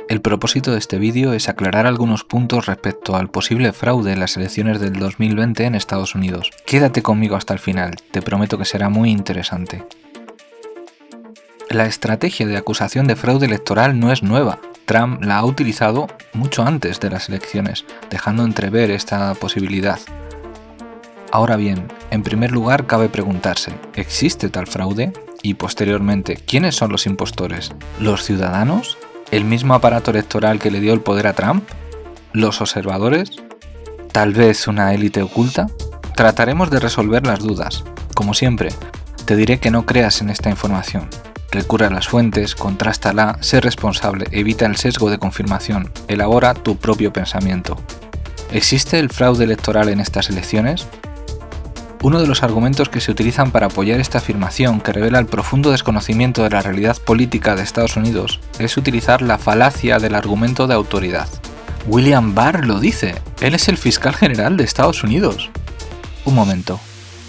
El propósito de este vídeo es aclarar algunos puntos respecto al posible fraude en las elecciones del 2020 en Estados Unidos. Quédate conmigo hasta el final, te prometo que será muy interesante. La estrategia de acusación de fraude electoral no es nueva. Trump la ha utilizado mucho antes de las elecciones, dejando entrever esta posibilidad. Ahora bien, en primer lugar cabe preguntarse, ¿existe tal fraude? Y posteriormente, ¿quiénes son los impostores? ¿Los ciudadanos? ¿El mismo aparato electoral que le dio el poder a Trump? ¿Los observadores? ¿Tal vez una élite oculta? Trataremos de resolver las dudas. Como siempre, te diré que no creas en esta información. Recurre a las fuentes, contrástala, sé responsable, evita el sesgo de confirmación, elabora tu propio pensamiento. ¿Existe el fraude electoral en estas elecciones? Uno de los argumentos que se utilizan para apoyar esta afirmación, que revela el profundo desconocimiento de la realidad política de Estados Unidos, es utilizar la falacia del argumento de autoridad. William Barr lo dice, él es el fiscal general de Estados Unidos. Un momento.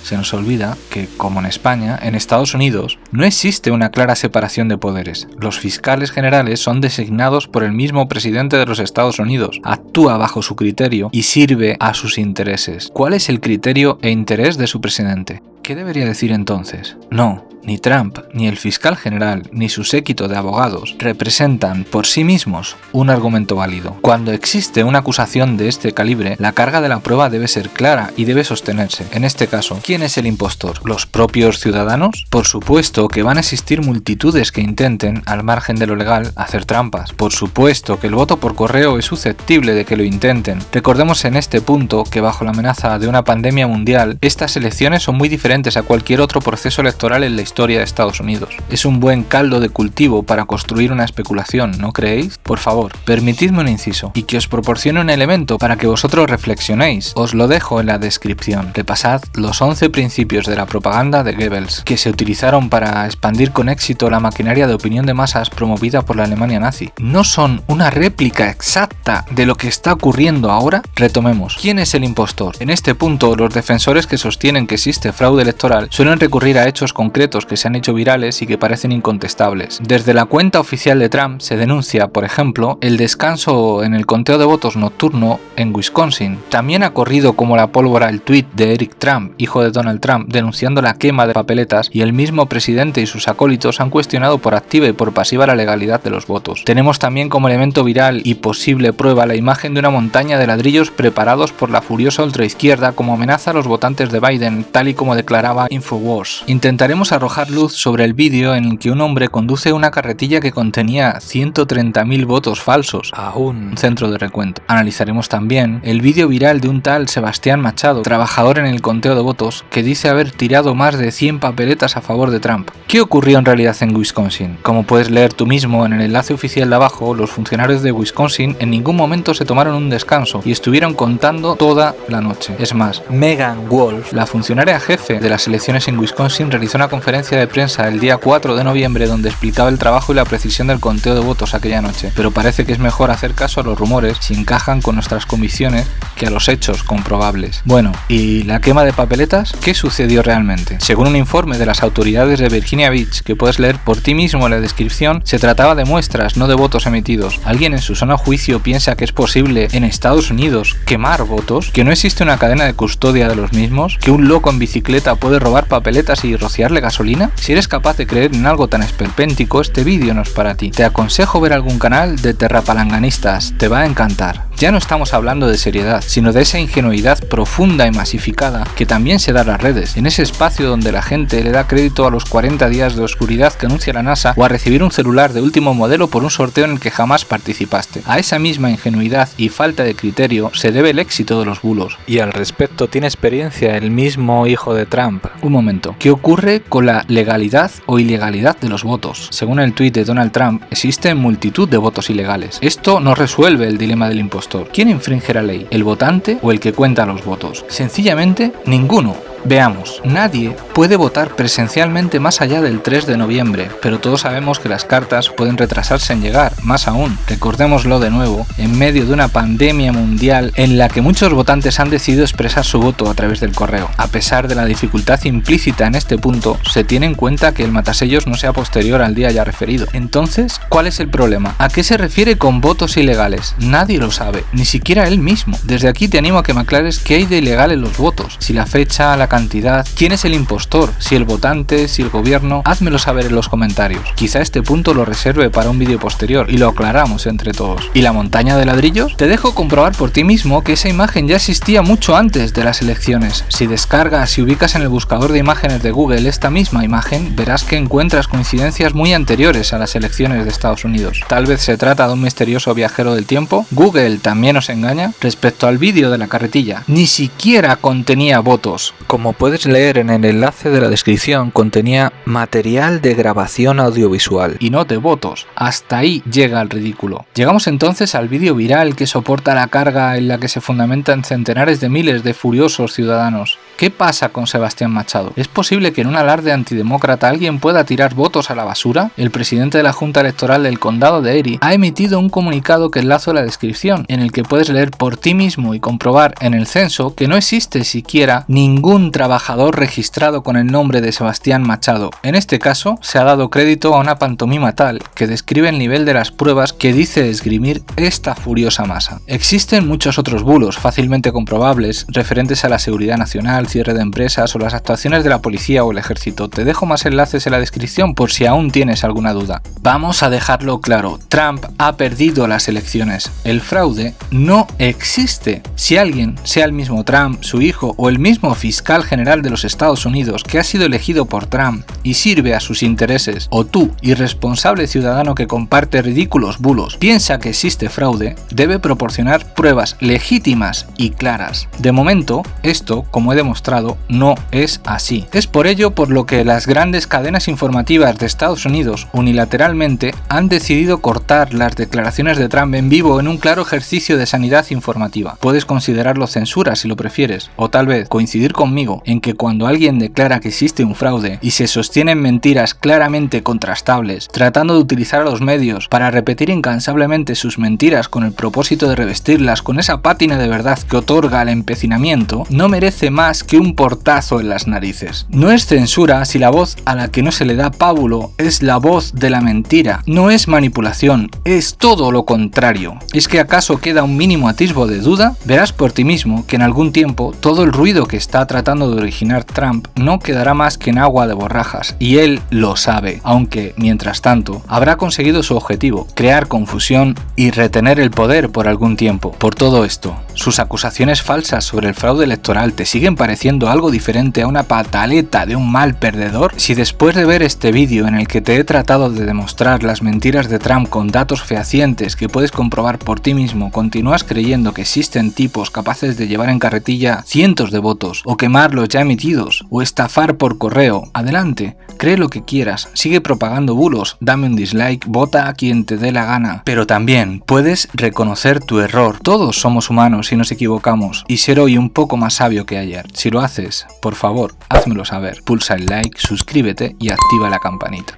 Se nos olvida que, como en España, en Estados Unidos no existe una clara separación de poderes. Los fiscales generales son designados por el mismo presidente de los Estados Unidos, actúa bajo su criterio y sirve a sus intereses. ¿Cuál es el criterio e interés de su presidente? ¿Qué debería decir entonces? No, ni Trump, ni el fiscal general, ni su séquito de abogados representan por sí mismos un argumento válido. Cuando existe una acusación de este calibre, la carga de la prueba debe ser clara y debe sostenerse. En este caso, ¿quién es el impostor? ¿Los propios ciudadanos? Por supuesto que van a existir multitudes que intenten, al margen de lo legal, hacer trampas. Por supuesto que el voto por correo es susceptible de que lo intenten. Recordemos en este punto que bajo la amenaza de una pandemia mundial, estas elecciones son muy diferentes a cualquier otro proceso electoral en la historia de Estados Unidos. Es un buen caldo de cultivo para construir una especulación, ¿no creéis? Por favor, permitidme un inciso y que os proporcione un elemento para que vosotros reflexionéis. Os lo dejo en la descripción. Repasad los 11 principios de la propaganda de Goebbels, que se utilizaron para expandir con éxito la maquinaria de opinión de masas promovida por la Alemania nazi. ¿No son una réplica exacta de lo que está ocurriendo ahora? Retomemos. ¿Quién es el impostor? En este punto, los defensores que sostienen que existe fraude electoral suelen recurrir a hechos concretos que se han hecho virales y que parecen incontestables. Desde la cuenta oficial de Trump se denuncia, por ejemplo, el descanso en el conteo de votos nocturno en Wisconsin. También ha corrido como la pólvora el tuit de Eric Trump, hijo de Donald Trump, denunciando la quema de papeletas, y el mismo presidente y sus acólitos han cuestionado por activa y por pasiva la legalidad de los votos. Tenemos también como elemento viral y posible prueba la imagen de una montaña de ladrillos preparados por la furiosa ultraizquierda como amenaza a los votantes de Biden, tal y como declaraba Infowars. Intentaremos arrojar luz sobre el vídeo en el que un hombre conduce una carretilla que contenía 130.000 votos falsos a un centro de recuento. Analizaremos también el vídeo viral de un tal Sebastián Machado, trabajador en el conteo de votos, que dice haber tirado más de 100 papeletas a favor de Trump. ¿Qué ocurrió en realidad en Wisconsin? Como puedes leer tú mismo en el enlace oficial de abajo, los funcionarios de Wisconsin en ningún momento se tomaron un descanso y estuvieron contando toda la noche. Es más, Megan Wolf, la funcionaria jefe de las elecciones en Wisconsin, realizó una conferencia de prensa el día 4 de noviembre donde explicaba el trabajo y la precisión del conteo de votos aquella noche. Pero parece que es mejor hacer caso a los rumores si encajan con nuestras convicciones que a los hechos comprobables. Bueno, ¿y la quema de papeletas? ¿Qué sucedió realmente? Según un informe de las autoridades de Virginia Beach, que puedes leer por ti mismo en la descripción, se trataba de muestras, no de votos emitidos. ¿Alguien en su sano juicio piensa que es posible en Estados Unidos quemar votos? ¿Que no existe una cadena de custodia de los mismos? ¿Que un loco en bicicleta puede robar papeletas y rociarle gasolina? Si eres capaz de creer en algo tan esperpéntico, este vídeo no es para ti. Te aconsejo ver algún canal de terrapalanganistas, te va a encantar. Ya no estamos hablando de seriedad, sino de esa ingenuidad profunda y masificada que también se da en las redes, en ese espacio donde la gente le da crédito a los 40 días de oscuridad que anuncia la NASA o a recibir un celular de último modelo por un sorteo en el que jamás participaste. A esa misma ingenuidad y falta de criterio se debe el éxito de los bulos. Y al respecto tiene experiencia el mismo hijo de Trump. Un momento, ¿qué ocurre con la legalidad o ilegalidad de los votos? Según el tuit de Donald Trump, existe multitud de votos ilegales. Esto no resuelve el dilema del impostor. ¿Quién infringe la ley? ¿El votante o el que cuenta los votos? Sencillamente, ninguno. Veamos, nadie puede votar presencialmente más allá del 3 de noviembre, pero todos sabemos que las cartas pueden retrasarse en llegar, más aún, recordémoslo de nuevo, en medio de una pandemia mundial en la que muchos votantes han decidido expresar su voto a través del correo. A pesar de la dificultad implícita en este punto, se tiene en cuenta que el matasellos no sea posterior al día ya referido. Entonces, ¿cuál es el problema? ¿A qué se refiere con votos ilegales? Nadie lo sabe, ni siquiera él mismo. Desde aquí te animo a que me aclares qué hay de ilegal en los votos, si la fecha, la cantidad, quién es el impostor, si el votante, si el gobierno, házmelo saber en los comentarios. Quizá este punto lo reserve para un vídeo posterior y lo aclaramos entre todos. ¿Y la montaña de ladrillos? Te dejo comprobar por ti mismo que esa imagen ya existía mucho antes de las elecciones. Si descargas y ubicas en el buscador de imágenes de Google esta misma imagen, verás que encuentras coincidencias muy anteriores a las elecciones de Estados Unidos. Tal vez se trata de un misterioso viajero del tiempo. Google también os engaña. Respecto al vídeo de la carretilla, ni siquiera contenía votos. Como puedes leer en el enlace de la descripción, contenía material de grabación audiovisual y no de votos. Hasta ahí llega el ridículo. Llegamos entonces al vídeo viral que soporta la carga en la que se fundamentan centenares de miles de furiosos ciudadanos. ¿Qué pasa con Sebastián Machado? ¿Es posible que en un alarde antidemócrata alguien pueda tirar votos a la basura? El presidente de la Junta Electoral del Condado de Erie ha emitido un comunicado que enlazo en la descripción, en el que puedes leer por ti mismo y comprobar en el censo que no existe siquiera ningún trabajador registrado con el nombre de Sebastián Machado. En este caso, se ha dado crédito a una pantomima tal que describe el nivel de las pruebas que dice esgrimir esta furiosa masa. Existen muchos otros bulos fácilmente comprobables referentes a la seguridad nacional, cierre de empresas o las actuaciones de la policía o el ejército. Te dejo más enlaces en la descripción por si aún tienes alguna duda. Vamos a dejarlo claro, Trump ha perdido las elecciones. El fraude no existe. Si alguien, sea el mismo Trump, su hijo o el mismo fiscal general de los Estados Unidos que ha sido elegido por Trump y sirve a sus intereses, o tú, irresponsable ciudadano que comparte ridículos bulos, piensa que existe fraude, debe proporcionar pruebas legítimas y claras. De momento, esto, como he demostrado, no es así. Es por ello por lo que las grandes cadenas informativas de Estados Unidos unilateralmente han decidido cortar las declaraciones de Trump en vivo en un claro ejercicio de sanidad informativa. Puedes considerarlo censura si lo prefieres, o tal vez coincidir conmigo en que cuando alguien declara que existe un fraude y se sostienen mentiras claramente contrastables, tratando de utilizar a los medios para repetir incansablemente sus mentiras con el propósito de revestirlas con esa pátina de verdad que otorga el empecinamiento, no merece más que un portazo en las narices. No es censura si la voz a la que no se le da pábulo es la voz de la mentira. No es manipulación, es todo lo contrario. ¿Es que acaso queda un mínimo atisbo de duda? Verás por ti mismo que en algún tiempo todo el ruido que está tratando de originar Trump no quedará más que en agua de borrajas, y él lo sabe, aunque, mientras tanto, habrá conseguido su objetivo, crear confusión y retener el poder por algún tiempo. Por todo esto, sus acusaciones falsas sobre el fraude electoral te siguen pareciendo algo diferente a una pataleta de un mal perdedor. Si después de ver este vídeo en el que te he tratado de demostrar las mentiras de Trump con datos fehacientes que puedes comprobar por ti mismo, continúas creyendo que existen tipos capaces de llevar en carretilla cientos de votos, o quemar los ya emitidos, o estafar por correo, adelante, cree lo que quieras, sigue propagando bulos, dame un dislike, vota a quien te dé la gana, pero también puedes reconocer tu error. Todos somos humanos y nos equivocamos, y ser hoy un poco más sabio que ayer. Si lo haces, por favor, házmelo saber, pulsa el like, suscríbete y activa la campanita.